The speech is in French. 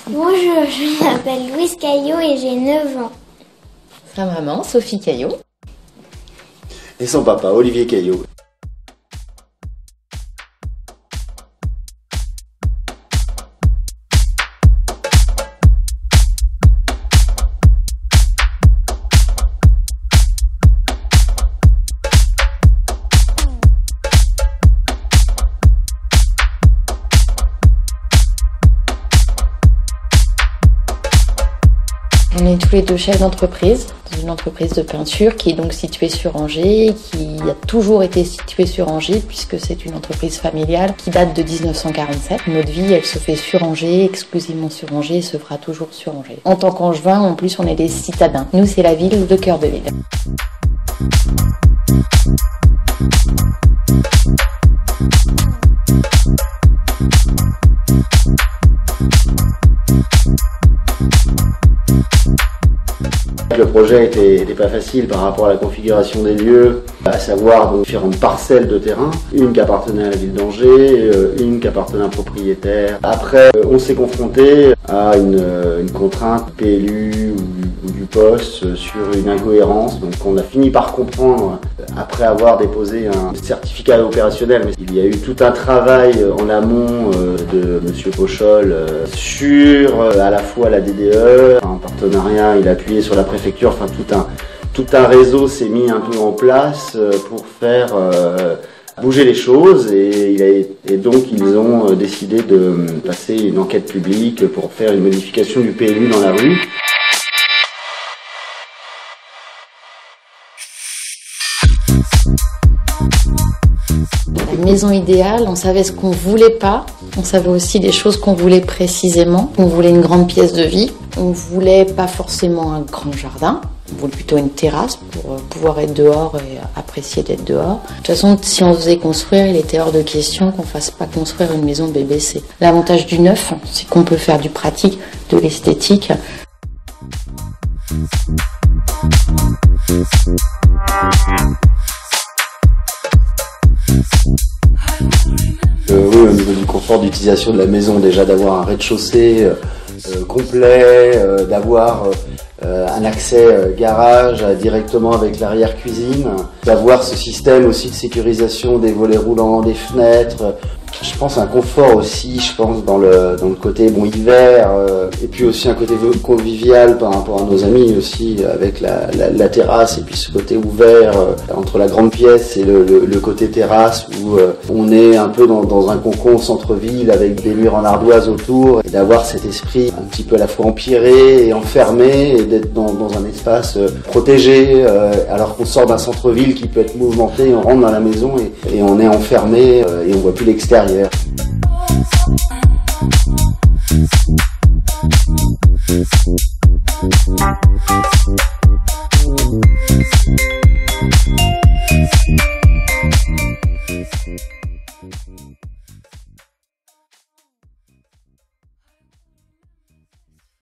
Bonjour, je m'appelle Louise Caillot et j'ai 9 ans. Sa maman, Sophie Caillot. Et son papa, Olivier Caillot. On est tous les deux chefs d'entreprise, dans une entreprise de peinture qui est donc située sur Angers, qui a toujours été située sur Angers puisque c'est une entreprise familiale qui date de 1947. Notre vie, elle se fait sur Angers, exclusivement sur Angers et se fera toujours sur Angers. En tant qu'Angevin, en plus, on est des citadins. Nous, c'est la ville de cœur de ville. Le projet était pas facile par rapport à la configuration des lieux, à savoir donc différentes parcelles de terrain, une qui appartenait à la ville d'Angers, une qui appartenait à un propriétaire. Après, on s'est confronté à une contrainte PLU ou du poste sur une incohérence, donc on a fini par comprendre après avoir déposé un certificat opérationnel. Mais il y a eu tout un travail en amont de Monsieur Pochol sur à la fois la DDE, un partenariat, il a appuyé sur la préfecture, enfin tout un réseau s'est mis un peu en place pour faire bouger les choses et donc ils ont décidé de passer une enquête publique pour faire une modification du PLU dans la rue. La maison idéale, on savait ce qu'on voulait pas, on savait aussi des choses qu'on voulait précisément. On voulait une grande pièce de vie, on voulait pas forcément un grand jardin, on voulait plutôt une terrasse pour pouvoir être dehors et apprécier d'être dehors. De toute façon, si on faisait construire, il était hors de question qu'on fasse pas construire une maison BBC. L'avantage du neuf, c'est qu'on peut faire du pratique, de l'esthétique. Oui, au niveau du confort d'utilisation de la maison, déjà d'avoir un rez-de-chaussée complet, d'avoir un accès garage directement avec l'arrière-cuisine, d'avoir ce système aussi de sécurisation des volets roulants, des fenêtres. Je pense un confort aussi, je pense dans le côté bon hiver, et puis aussi un côté convivial par rapport à nos amis aussi, avec la terrasse et puis ce côté ouvert entre la grande pièce et le côté terrasse où on est un peu dans un cocon centre-ville avec des murs en ardoise autour, et d'avoir cet esprit un petit peu à la fois empiré et enfermé et d'être dans un espace protégé, alors qu'on sort d'un centre-ville qui peut être mouvementé, on rentre dans la maison et on est enfermé et on voit plus l'extérieur.